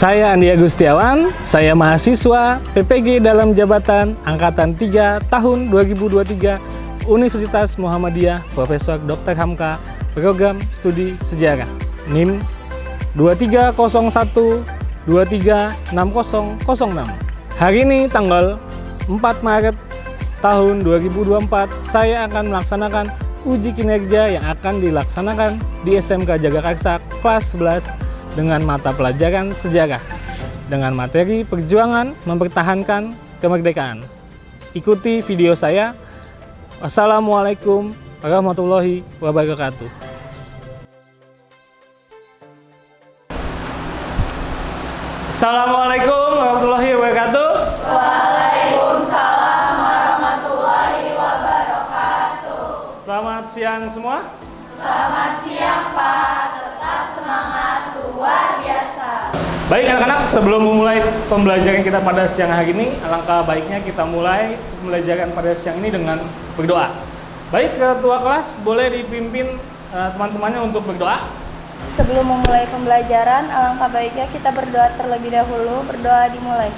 Saya Andi Agustiawan, saya mahasiswa PPG dalam jabatan Angkatan 3 tahun 2023 Universitas Muhammadiyah Profesor Dr. Hamka Program Studi Sejarah NIM 2301236006. Hari ini tanggal 4 Maret tahun 2024 saya akan melaksanakan uji kinerja yang akan dilaksanakan di SMK Jagakarsa kelas 11 dengan mata pelajaran sejarah dengan materi perjuangan mempertahankan kemerdekaan. Ikuti video saya. Wassalamualaikum warahmatullahi wabarakatuh. Assalamualaikum warahmatullahi wabarakatuh. Waalaikumsalam warahmatullahi wabarakatuh. Selamat siang semua. Selamat siang Pak, tetap semangat luar biasa. Baik anak-anak, sebelum memulai pembelajaran kita pada siang hari ini, alangkah baiknya kita mulai pembelajaran pada siang ini dengan berdoa. Baik, ketua kelas boleh dipimpin teman-temannya untuk berdoa. Sebelum memulai pembelajaran, alangkah baiknya kita berdoa terlebih dahulu. Berdoa dimulai.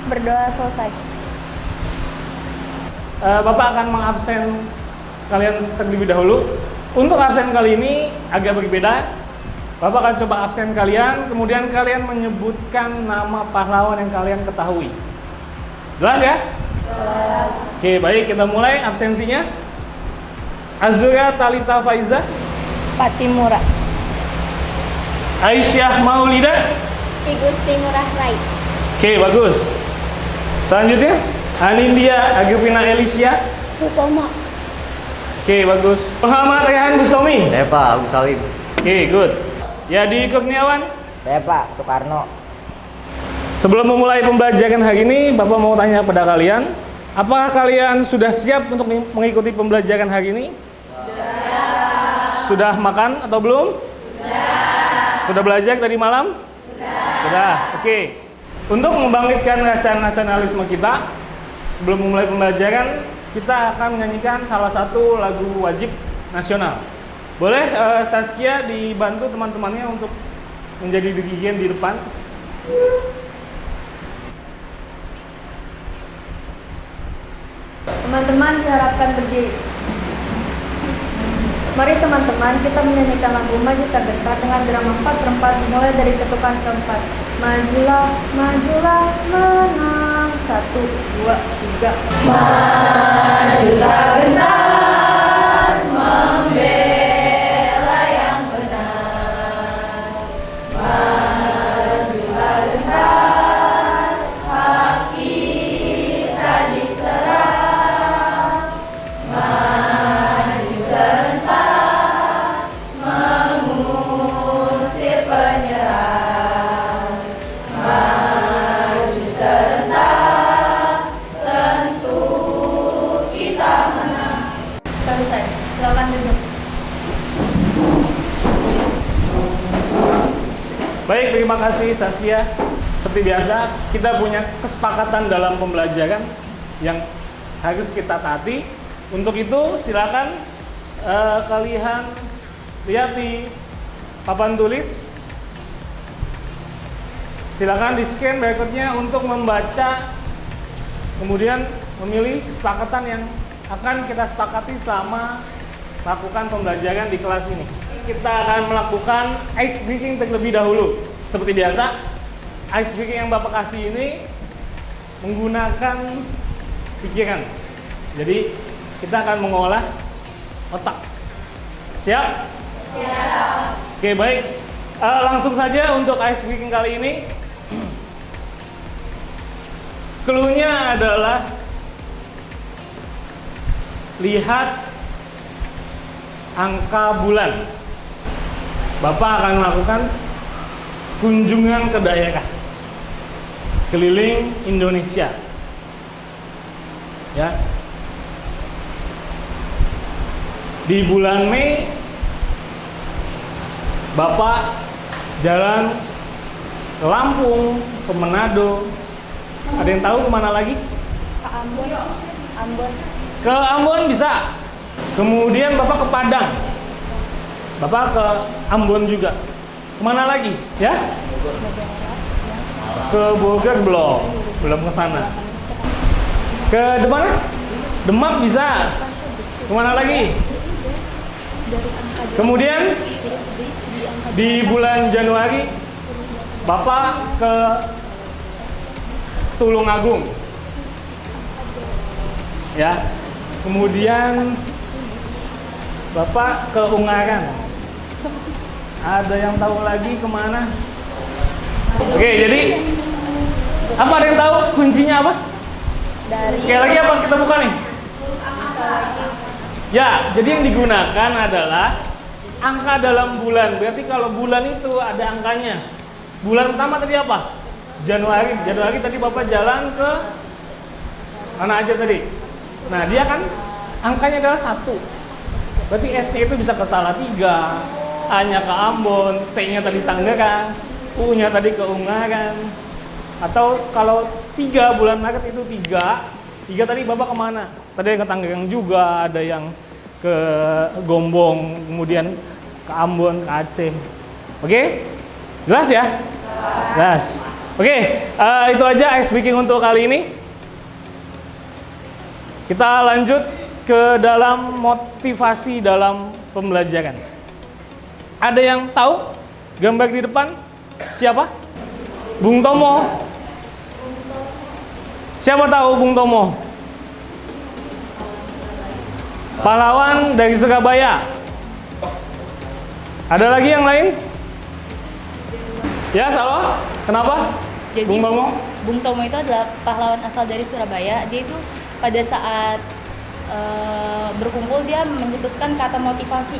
Berdoa selesai. Bapak akan mengabsen kalian terlebih dahulu. Untuk absen kali ini agak berbeda. Bapak akan coba absen kalian, kemudian kalian menyebutkan nama pahlawan yang kalian ketahui. Jelas ya? Jelas. Oke, baik, kita mulai absensinya. Azura Talita Faiza, Patimura. Aisyah Maulida. Igusti Ngurah Rai. Oke, bagus. Selanjutnya Anindya Agripina Elisya. Sutomo. Oke, bagus. Muhammad Rehan Bustomi. Saya Pak Agus Salim. Oke, good. Yadi Kurniawan. Saya Pak Soekarno. Sebelum memulai pembelajaran hari ini, Bapak mau tanya pada kalian, apakah kalian sudah siap untuk mengikuti pembelajaran hari ini? Sudah makan atau belum? Sudah belajar tadi malam? Sudah. Oke. Untuk membangkitkan rasa nasionalisme kita, sebelum memulai pembelajaran, kita akan menyanyikan salah satu lagu wajib nasional. Boleh Saskia dibantu teman-temannya untuk menjadi dirigen di depan? Teman-teman diharapkan berdiri. Mari teman-teman kita menyanyikan lagu Maju Tak Gentar dengan drama 4/4 dimulai dari ketukan keempat. Majulah, majulah, menang. 1, 2, 3. Maju tak gentar, membela yang benar. Maju tak gentar, hak kita diserang. Maju serentak, mengusir penyerang. Maju serentak, tentu kita menang. Selesai. Silakan duduk. Baik, terima kasih Saskia. Seperti biasa, kita punya kesepakatan dalam pembelajaran yang harus kita taati. Untuk itu, silakan kalian lihat di papan tulis. Silakan di-scan barcode-nya untuk membaca, kemudian memilih kesepakatan yang akan kita sepakati selama melakukan pembelajaran di kelas ini. Kita akan melakukan ice breaking terlebih dahulu. Seperti biasa, ice breaking yang Bapak kasih ini menggunakan pikiran. Jadi, kita akan mengolah otak. Siap? Siap. Oke, baik. Langsung saja untuk ice breaking kali ini. Clue-nya adalah lihat angka bulan. Bapak akan melakukan kunjungan ke daerah keliling Indonesia. Ya. Di bulan Mei Bapak jalan ke Lampung, ke Manado. Ada yang tahu kemana lagi? Ke Ambon. Ambon. Ke Ambon bisa. Kemudian Bapak ke Padang. Bapak ke Ambon juga. Kemana lagi? Ya? Ke Bogor belum ke sana. Ke mana? Demak bisa. Kemana lagi? Kemudian di bulan Januari Bapak ke Tulungagung. Ya. Kemudian Bapak ke Ungaran. Ada yang tahu lagi kemana? Oke, jadi apa, ada yang tahu kuncinya apa? Sekali lagi apa kita buka nih? Ya, jadi yang digunakan adalah angka dalam bulan. Berarti kalau bulan itu ada angkanya. Bulan pertama tadi apa? Januari. Januari tadi Bapak jalan ke mana aja tadi? Nah, dia kan angkanya adalah 1. Berarti S-nya itu bisa ke Salatiga, A-nya ke Ambon, T-nya tadi Tangerang, U-nya tadi ke Ungaran. Atau kalau 3 bulan Maret itu 3 tadi Bapak kemana? Tadi yang ke Tangerang juga, ada yang ke Gombong, kemudian ke Ambon, ke Aceh. Oke? Jelas ya? Jelas. Oke, itu aja ice breaking untuk kali ini. Kita lanjut ke dalam motivasi dalam pembelajaran. Ada yang tahu gambar di depan? Siapa? Bung Tomo. Siapa tahu Bung Tomo? Pahlawan dari Surabaya. Ada lagi yang lain? Ya, salah. Kenapa? Jadi Bung Tomo itu adalah pahlawan asal dari Surabaya. Dia itu pada saat berkumpul dia mencetuskan kata motivasi.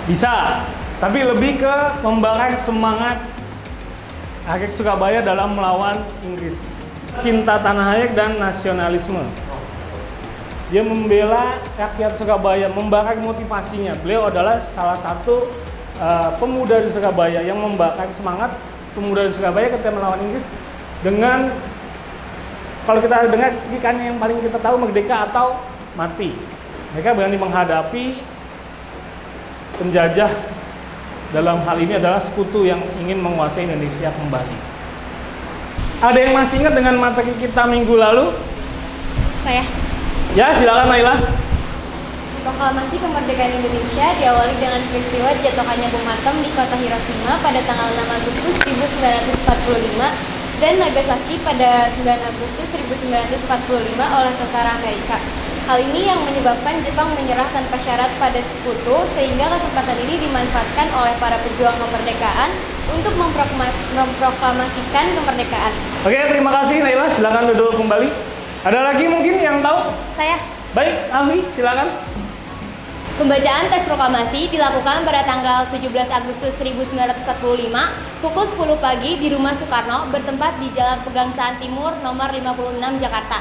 Bisa, tapi lebih ke membakar semangat rakyat Surabaya dalam melawan Inggris. Cinta tanah air dan nasionalisme. Dia membela rakyat Surabaya, membakar motivasinya. Beliau adalah salah satu pemuda di Surabaya yang membakar semangat pemuda di Surabaya ketika melawan Inggris dengan, kalau kita dengar ikan yang paling kita tahu, merdeka atau mati. Mereka berani menghadapi penjajah, dalam hal ini adalah sekutu yang ingin menguasai Indonesia kembali. Ada yang masih ingat dengan materi kita minggu lalu? Saya. Ya, silakan Naila. Proklamasi kemerdekaan Indonesia diawali dengan peristiwa jatuhkannya bom atom di kota Hiroshima pada tanggal 6 Agustus 1945 dan Nagasaki pada 9 Agustus 1945 oleh tentara Amerika. Hal ini yang menyebabkan Jepang menyerah tanpa syarat pada sekutu, sehingga kesempatan ini dimanfaatkan oleh para pejuang kemerdekaan untuk memproklamasikan kemerdekaan. Oke, terima kasih Naila. Silakan duduk kembali. Ada lagi mungkin yang tahu? Saya. Baik, Alfi, silakan. Pembacaan teks proklamasi dilakukan pada tanggal 17 Agustus 1945 pukul 10 pagi di Rumah Soekarno bertempat di Jalan Pegangsaan Timur nomor 56 Jakarta.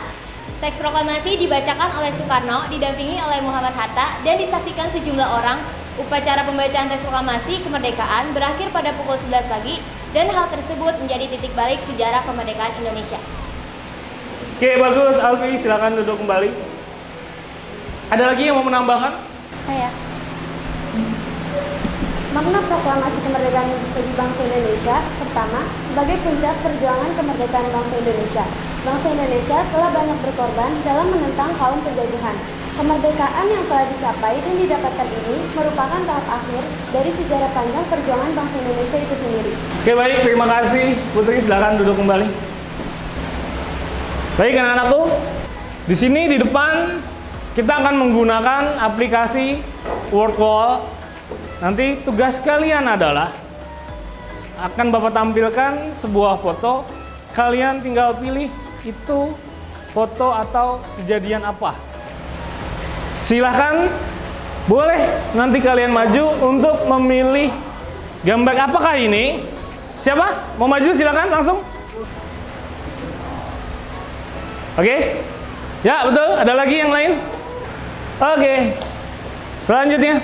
Teks proklamasi dibacakan oleh Soekarno didampingi oleh Muhammad Hatta dan disaksikan sejumlah orang. Upacara pembacaan teks proklamasi kemerdekaan berakhir pada pukul 11 pagi dan hal tersebut menjadi titik balik sejarah kemerdekaan Indonesia. Oke, bagus Alfi, silakan duduk kembali. Ada lagi yang mau menambahkan? Saya. Makna proklamasi kemerdekaan bagi bangsa Indonesia, pertama, sebagai puncak perjuangan kemerdekaan bangsa Indonesia. Bangsa Indonesia telah banyak berkorban dalam menentang kaum penjajahan. Kemerdekaan yang telah dicapai dan didapatkan ini merupakan tahap akhir dari sejarah panjang perjuangan bangsa Indonesia itu sendiri. Oke, baik, terima kasih. Putri, silakan duduk kembali. Baik, anak-anakku, di sini di depan kita akan menggunakan aplikasi WordWall. Nanti tugas kalian adalah akan Bapak tampilkan sebuah foto. Kalian tinggal pilih itu foto atau kejadian apa. Silahkan, boleh nanti kalian maju untuk memilih gambar apakah ini. Siapa? Mau maju silahkan langsung. Oke? Ya, betul. Ada lagi yang lain? Oke. Selanjutnya.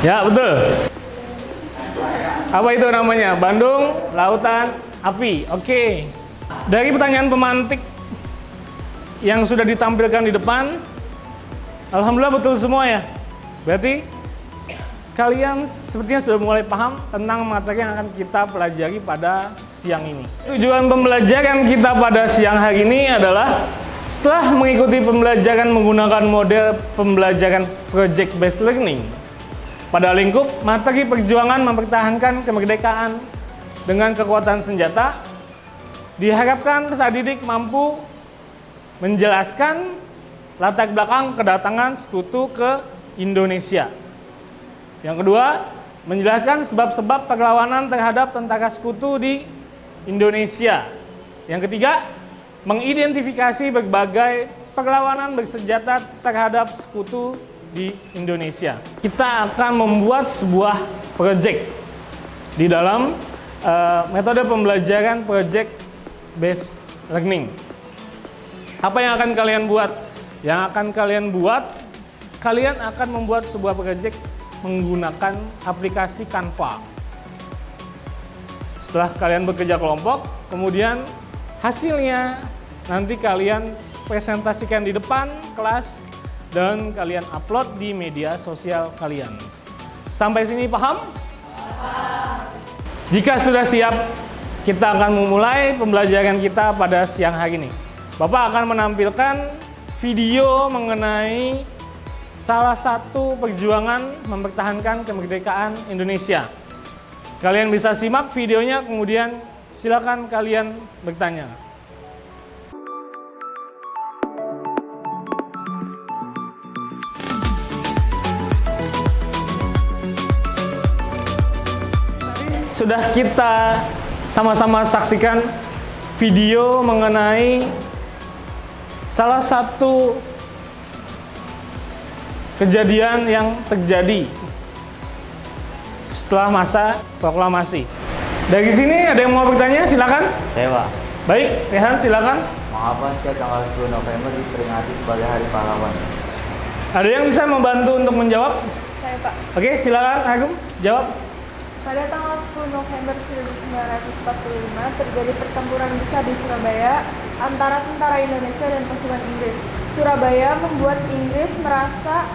Ya, betul. Apa itu namanya? Bandung Lautan Api. Oke. Dari pertanyaan pemantik yang sudah ditampilkan di depan, Alhamdulillah betul semua ya. Berarti kalian sepertinya sudah mulai paham tentang materi yang akan kita pelajari pada siang ini. Tujuan pembelajaran kita pada siang hari ini adalah setelah mengikuti pembelajaran menggunakan model pembelajaran project based learning pada lingkup materi perjuangan mempertahankan kemerdekaan dengan kekuatan senjata, diharapkan peserta didik mampu menjelaskan latar belakang kedatangan sekutu ke Indonesia. Yang kedua, menjelaskan sebab-sebab perlawanan terhadap tentara sekutu di Indonesia. Yang ketiga, mengidentifikasi berbagai perlawanan bersenjata terhadap sekutu di Indonesia. Kita akan membuat sebuah project di dalam metode pembelajaran project based learning. Apa yang akan kalian buat? Yang akan kalian buat, kalian akan membuat sebuah project menggunakan aplikasi Canva. Setelah kalian bekerja kelompok, kemudian hasilnya nanti kalian presentasikan di depan kelas dan kalian upload di media sosial kalian. Sampai sini paham? Jika sudah siap, kita akan memulai pembelajaran kita pada siang hari ini. Bapak akan menampilkan video mengenai salah satu perjuangan mempertahankan kemerdekaan Indonesia. Kalian bisa simak videonya, kemudian silakan kalian bertanya. Sudah kita sama-sama saksikan video mengenai salah satu kejadian yang terjadi setelah masa proklamasi. Dari sini ada yang mau bertanya? Silakan. Saya Pak. Baik, Rehan silakan. Mengapa setiap tanggal 10 November diperingati sebagai Hari Pahlawan? Ada yang bisa membantu untuk menjawab? Saya Pak. Oke, silakan Agung jawab. Pada tanggal 10 November 1945 terjadi pertempuran besar di Surabaya antara tentara Indonesia dan pasukan Inggris. Surabaya membuat Inggris merasa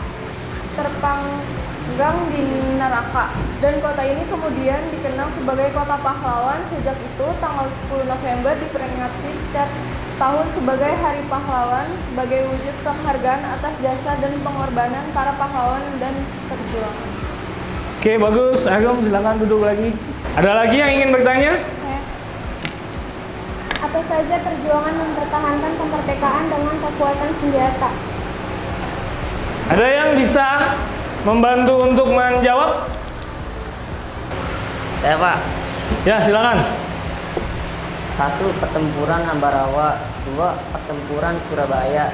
terpanggang di neraka, dan kota ini kemudian dikenal sebagai kota pahlawan. Sejak itu, tanggal 10 November diperingati setiap tahun sebagai Hari Pahlawan sebagai wujud penghargaan atas jasa dan pengorbanan para pahlawan dan pejuang. Oke, bagus. Agung silakan duduk lagi. Ada lagi yang ingin bertanya? Saya. Apa saja perjuangan mempertahankan kemerdekaan dengan kekuatan senjata? Ada yang bisa membantu untuk menjawab? Saya Pak. Ya, silakan. 1. Pertempuran Ambarawa. 2. Pertempuran Surabaya.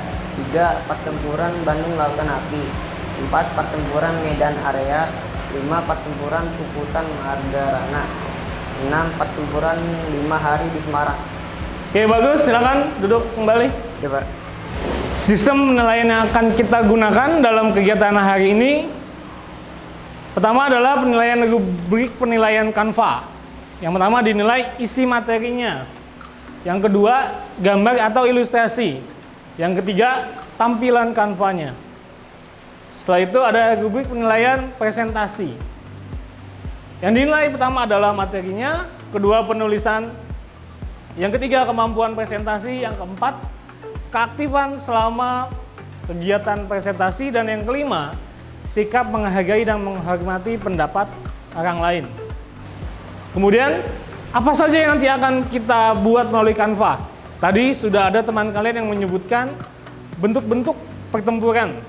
3. Pertempuran Bandung Lautan Api. 4. Pertempuran Medan Area. 5. Pertempuran Puputan Margarana. 6. Pertempuran 5 hari di Semarang. Oke, bagus. Silakan duduk kembali. Ya Pak. Sistem penilaian yang akan kita gunakan dalam kegiatan hari ini, pertama adalah penilaian rubrik penilaian Canva. Yang pertama dinilai isi materinya. Yang kedua, gambar atau ilustrasi. Yang ketiga, tampilan Canva-nya. Setelah itu ada rubrik penilaian presentasi. Yang dinilai pertama adalah materinya, kedua penulisan, yang ketiga kemampuan presentasi, yang keempat keaktifan selama kegiatan presentasi, dan yang kelima sikap menghargai dan menghormati pendapat orang lain. Kemudian apa saja yang nanti akan kita buat melalui Canva? Tadi sudah ada teman kalian yang menyebutkan bentuk-bentuk pertempuran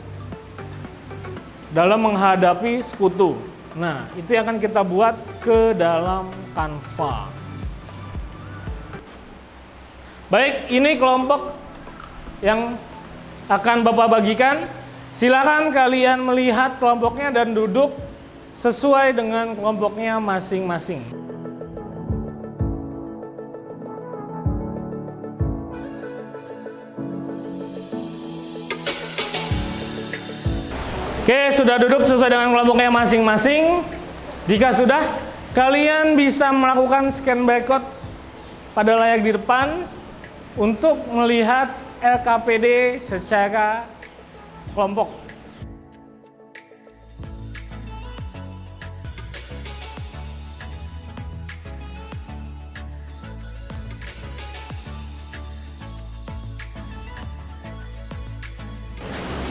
dalam menghadapi sekutu. Nah, itu yang akan kita buat ke dalam Canva. Baik, ini kelompok yang akan Bapak bagikan. Silakan kalian melihat kelompoknya dan duduk sesuai dengan kelompoknya masing-masing. Oke, sudah duduk sesuai dengan kelompoknya masing-masing. Jika sudah, kalian bisa melakukan scan barcode pada layar di depan untuk melihat LKPD secara kelompok.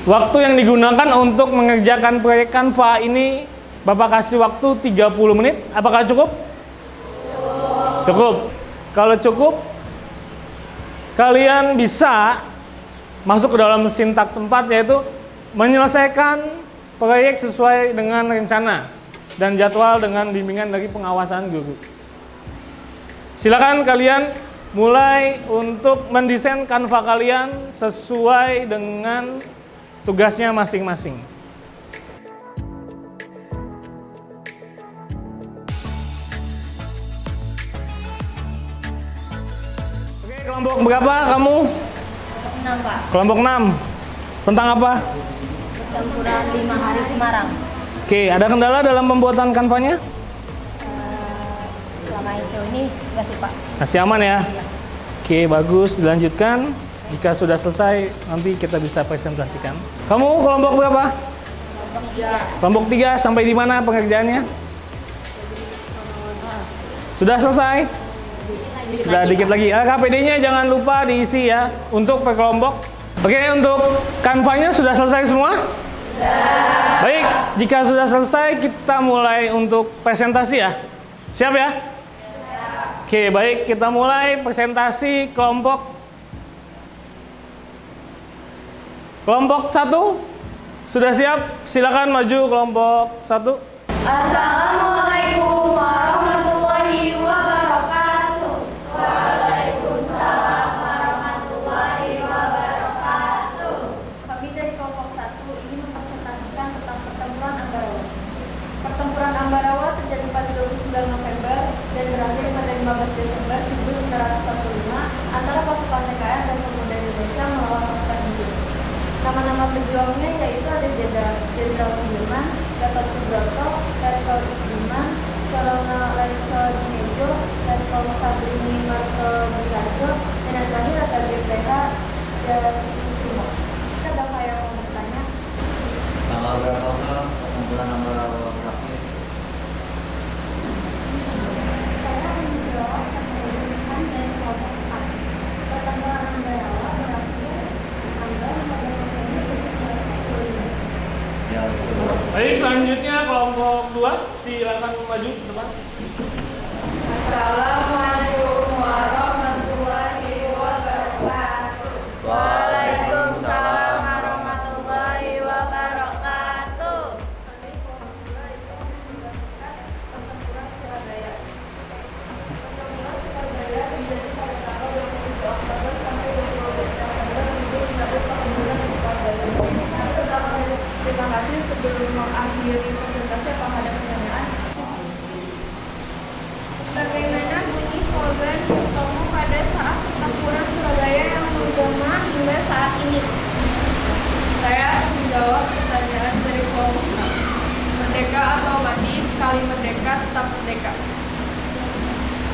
Waktu yang digunakan untuk mengerjakan proyek Canva ini, Bapak kasih waktu 30 menit. Apakah cukup? Cukup. Kalau cukup, kalian bisa masuk ke dalam sintaks 4, yaitu menyelesaikan proyek sesuai dengan rencana dan jadwal dengan bimbingan dari pengawasan guru. Silakan kalian mulai untuk mendesain Canva kalian sesuai dengan tugasnya masing-masing. Oke, kelompok berapa kamu? 6, Pak. Kelompok 6. Tentang apa? Pertempuran 5 hari Semarang. Oke, ada kendala dalam pembuatan Canva-nya? Selama ISO ini enggak sih, Pak? Masih aman ya? Oke, bagus. Dilanjutkan. Jika sudah selesai, nanti kita bisa presentasikan. Kamu kelompok berapa? Kelompok 3. Sampai di mana pengerjaannya? Sudah selesai? Sudah dikit lagi. KPD-nya jangan lupa diisi ya untuk per kelompok. Oke, untuk Canva-nya sudah selesai semua? Sudah. Baik, jika sudah selesai, kita mulai untuk presentasi ya. Siap ya? Oke, baik, kita mulai presentasi kelompok 1. Sudah siap? Silakan maju kelompok 1. Assalamualaikum warahmatullahi wabarakatuh. Waalaikumsalam warahmatullahi wabarakatuh. Kami dari kelompok 1 ingin mempresentasikan tentang pertempuran Ambarawa. Pertempuran Ambarawa terjadi pada 29 November dan berakhir pada 15 Desember 1945 antara pasukan TKN dan pemuda Indonesia melawan pasukan Inggris. Nama-nama pejuangnya yaitu ada Jenderal Sudirman, Gatot Subroto, Letkol Isdiman, Sorona Lenso Dinejo, Letkol Sabrini Marto Butarjo, dan yang terakhir ada BPH Jatikusumo. Ada yang mau bertanya? Tanggal berapa pertempuran Ambarawa berakhir? Saya menjawab pertanyaan dari kelompok 4. Pertempuran Ambarawa berakhir tanggal 14 Desember 1945. Ya, betul. Baik, selanjutnya kelompok 2. Silakan maju ke depan. Assalamualaikum warahmatullahi wabarakatuh. Waalaikumsalam warahmatullahi wabarakatuh. Pertempuran Surabaya. Pertempuran Surabaya terjadi pada tanggal 27 Oktober sampai 22 November 1942 di Surabaya. Terima kasih. Sebelum mengakhiri presentasi, apakah ada pertanyaan? Bagaimana bunyi slogan Bung Tomo pada saat pertempuran Surabaya yang menggema hingga saat ini? Saya akan menjawab pertanyaan dari kelompok 6. Merdeka atau mati, sekali merdeka tetap merdeka.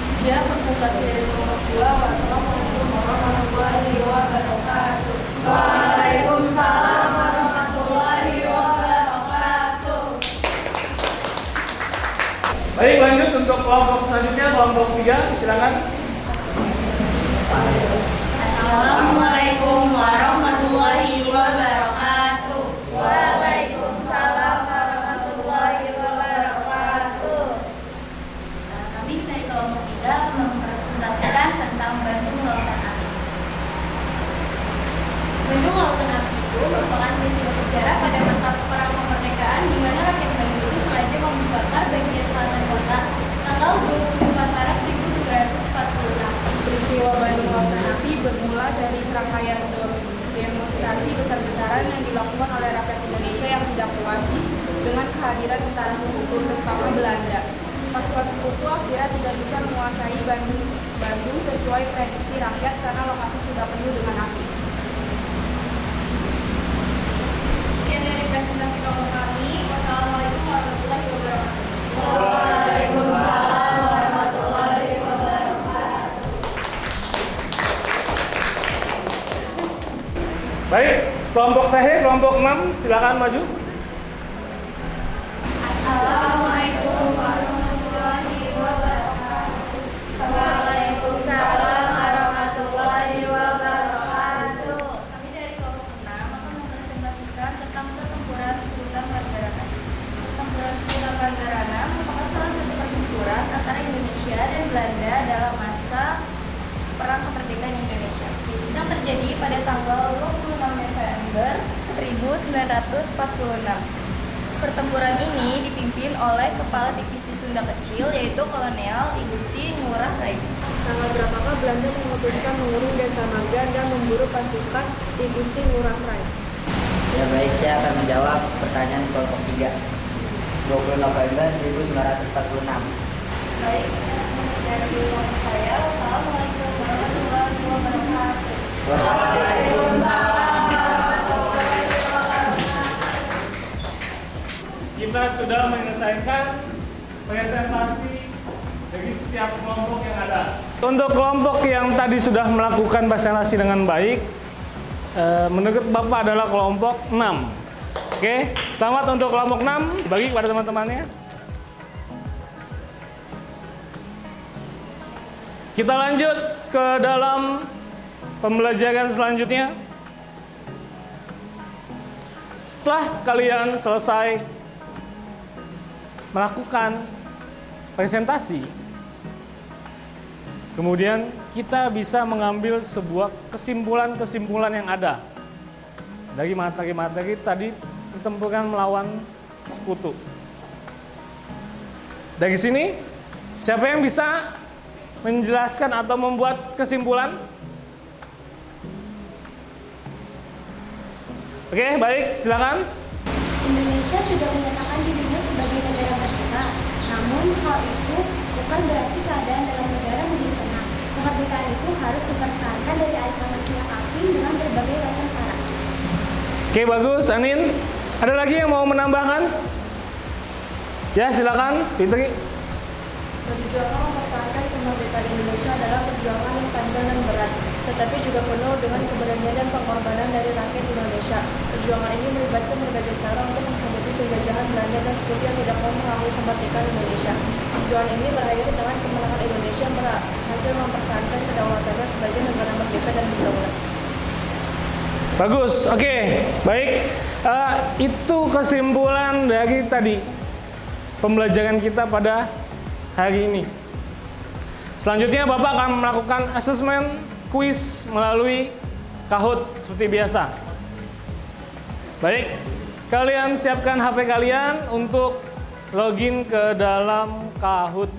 Sekian presentasi dari kelompok 2. Wassalamualaikum warahmatullahi wabarakatuh. Waalaikumsalam warahmatullahi wabarakatuh. Baik, lanjut untuk kelompok selanjutnya, kelompok 3. Silakan. Assalamualaikum warahmatullahi wabarakatuh. Waalaikumsalam warahmatullahi wabarakatuh. Kami dari kelompok 3 akan mempresentasikan tentang Bandung Lautan Api. Bandung Lautan Api itu merupakan peristiwa sejarah pada masa perang kemerdekaan di mana rakyat Bandung itu sengaja membakar bagian selatan kota tanggal 24 Maret 1946. Peristiwa Bandung Lautan Api bermula dari serangkaian demonstrasi besar-besaran yang dilakukan oleh rakyat Indonesia yang tidak puas dengan kehadiran tentara sekutu, terutama Belanda. Pasukan sekutu akhirnya tidak bisa menguasai Bandung sesuai prediksi rakyat karena lokasi sudah penuh dengan api. Sekian dari presentasi kelompok kami. Wassalamualaikum warahmatullahi wabarakatuh. Waalaikumsalam warahmatullahi wabarakatuh. Baik, kelompok terakhir, kelompok 6. Silakan maju. Assalamualaikum warahmatullahi wabarakatuh. Waalaikumsalam warahmatullahi wabarakatuh. Kami dari kelompok 6 akan mempresentasikan 1946. Pertempuran ini dipimpin oleh Kepala Divisi Sunda Kecil, yaitu Kolonel I Gusti Ngurah Rai. Tanggal berapakah Belanda memutuskan mengurung Desa Naga dan memburu pasukan I Gusti Ngurah Rai? Ya baik, saya akan menjawab pertanyaan kelompok 3. 20 November 1946. Baik, dari kelompok saya, wassalamualaikum warahmatullahi wabarakatuh. Kita sudah menyelesaikan presentasi dari setiap kelompok yang ada. Untuk kelompok yang tadi sudah melakukan presentasi dengan baik, menurut Bapak adalah kelompok 6. Oke, selamat untuk kelompok 6, bagi kepada teman-temannya. Kita lanjut ke dalam pembelajaran selanjutnya. Setelah kalian selesai melakukan presentasi, kemudian kita bisa mengambil sebuah kesimpulan-kesimpulan yang ada dari materi-materi tadi pertempuran melawan sekutu. Dari sini, siapa yang bisa menjelaskan atau membuat kesimpulan? Oke, baik, silakan. Indonesia sudah menyatakan dirinya sebagai negara merdeka, namun hal itu bukan berarti keadaan dalam negara menjadi tenang. Kemerdekaan itu harus dipertahankan dari ancaman pihak asing dengan berbagai macam cara. Oke, bagus, Anin. Ada lagi yang mau menambahkan? Ya, silakan, Fitri. Perjuangan mempertahankan kemerdekaan Indonesia adalah perjuangan yang panjang dan berat, tetapi juga penuh dengan keberanian dan pengorbanan dari rakyat Indonesia. Perjuangan ini melibatkan berbagai cara untuk menghadapi penjajahan Belanda dan sekutu yang tidak mau mengakui kemerdekaan Indonesia. Perjuangan ini berakhir dengan kemenangan Indonesia berhasil mempertahankan kedaulatannya sebagai negara merdeka dan berdaulat. Bagus, oke, baik. Itu kesimpulan dari tadi pembelajaran kita pada hari ini. Selanjutnya Bapak akan melakukan asesmen kuis melalui Kahoot seperti biasa. Baik, kalian siapkan HP kalian untuk login ke dalam Kahoot.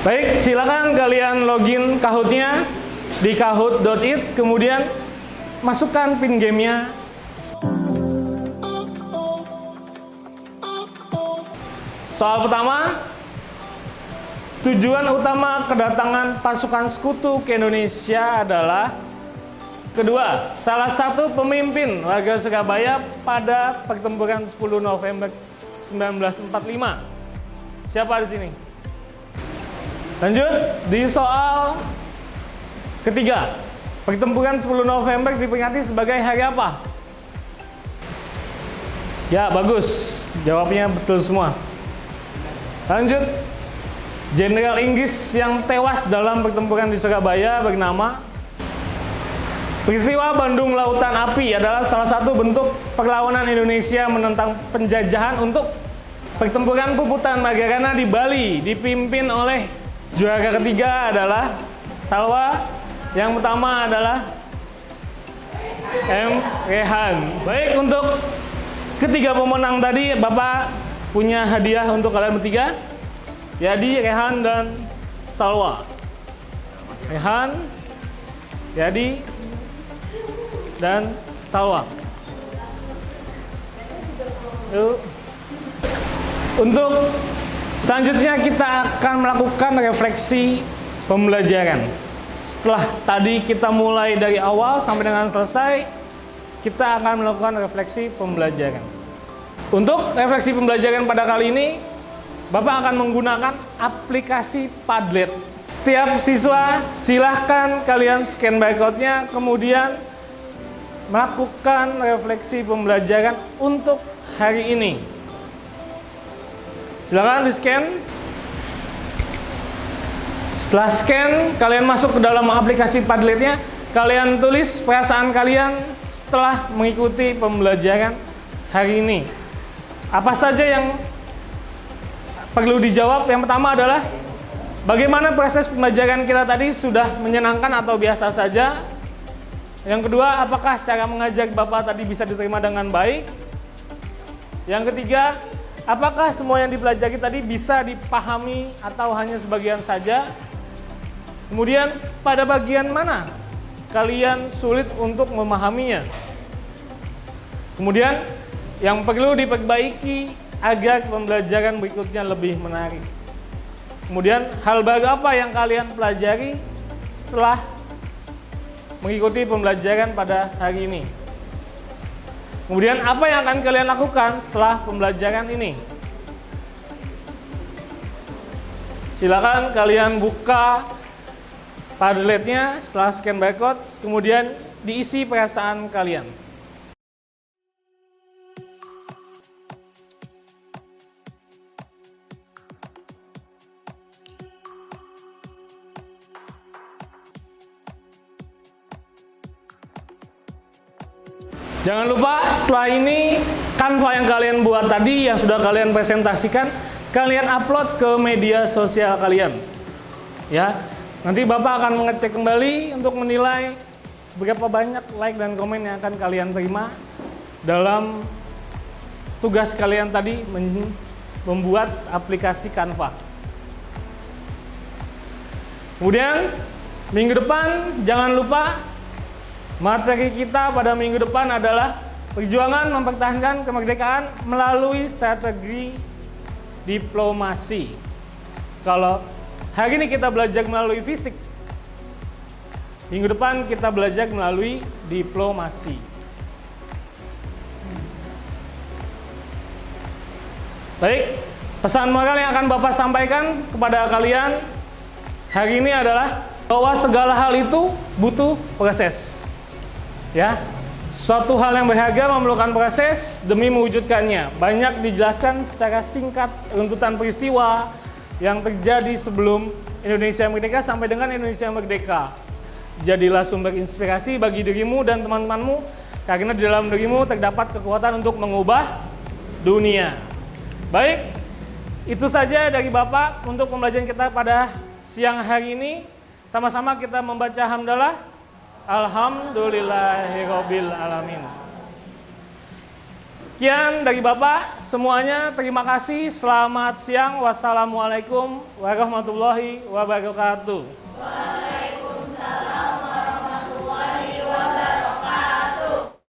Baik, silakan kalian login Kahoot-nya di kahoot.it, kemudian masukkan pin gamenya. Soal pertama, tujuan utama kedatangan pasukan sekutu ke Indonesia adalah: kedua, salah satu pemimpin warga Surabaya pada pertempuran 10 November 1945. Siapa di sini? Lanjut, di soal ketiga, pertempuran 10 November diperingati sebagai hari apa? Ya, bagus. Jawabnya betul semua. Lanjut, Jenderal Inggris yang tewas dalam pertempuran di Surabaya bernama. Peristiwa Bandung Lautan Api adalah salah satu bentuk perlawanan Indonesia menentang penjajahan untuk pertempuran Puputan Magarana di Bali, dipimpin oleh juara ketiga adalah Salwa, yang pertama adalah M. Rehan. Baik, untuk ketiga pemenang tadi, Bapak punya hadiah untuk kalian bertiga. Yadi, Rehan, dan Salwa. Rehan, Yadi, dan Salwa. Yuk. Untuk selanjutnya kita akan melakukan refleksi pembelajaran. Setelah tadi kita mulai dari awal sampai dengan selesai, kita akan melakukan refleksi pembelajaran. Untuk refleksi pembelajaran pada kali ini, Bapak akan menggunakan aplikasi Padlet. Setiap siswa silahkan kalian scan barcode-nya, kemudian melakukan refleksi pembelajaran untuk hari ini. Silakan di-scan. Setelah scan, kalian masuk ke dalam aplikasi Padlet-nya. Kalian tulis perasaan kalian setelah mengikuti pembelajaran hari ini. Apa saja yang perlu dijawab. Yang pertama adalah bagaimana proses pembelajaran kita tadi, sudah menyenangkan atau biasa saja? Yang kedua, apakah cara mengajar Bapak tadi bisa diterima dengan baik? Yang ketiga, apakah semua yang dipelajari tadi bisa dipahami atau hanya sebagian saja? Kemudian, pada bagian mana kalian sulit untuk memahaminya? Kemudian, yang perlu diperbaiki agar pembelajaran berikutnya lebih menarik. Kemudian, hal baru apa yang kalian pelajari setelah mengikuti pembelajaran pada hari ini? Kemudian apa yang akan kalian lakukan setelah pembelajaran ini? Silakan kalian buka Padletnya setelah scan barcode, kemudian diisi perasaan kalian. Jangan lupa setelah ini Canva yang kalian buat tadi, yang sudah kalian presentasikan, kalian upload ke media sosial kalian. Ya, nanti Bapak akan mengecek kembali untuk menilai seberapa banyak like dan komen yang akan kalian terima dalam tugas kalian tadi membuat aplikasi Canva. Kemudian minggu depan jangan lupa materi kita pada minggu depan adalah perjuangan mempertahankan kemerdekaan melalui strategi diplomasi. Kalau hari ini kita belajar melalui fisik, minggu depan kita belajar melalui diplomasi. Baik, pesan moral yang akan Bapak sampaikan kepada kalian hari ini adalah bahwa segala hal itu butuh proses. Ya, suatu hal yang berharga memerlukan proses demi mewujudkannya. Banyak dijelaskan secara singkat runtutan peristiwa yang terjadi sebelum Indonesia merdeka sampai dengan Indonesia merdeka. Jadilah sumber inspirasi bagi dirimu dan teman-temanmu, karena di dalam dirimu terdapat kekuatan untuk mengubah dunia. Baik, itu saja dari Bapak untuk pembelajaran kita pada siang hari ini. Sama-sama kita membaca hamdalah. Alhamdulillahirabbil alamin. Sekian dari Bapak semuanya, terima kasih. Selamat siang. Wassalamualaikum warahmatullahi wabarakatuh.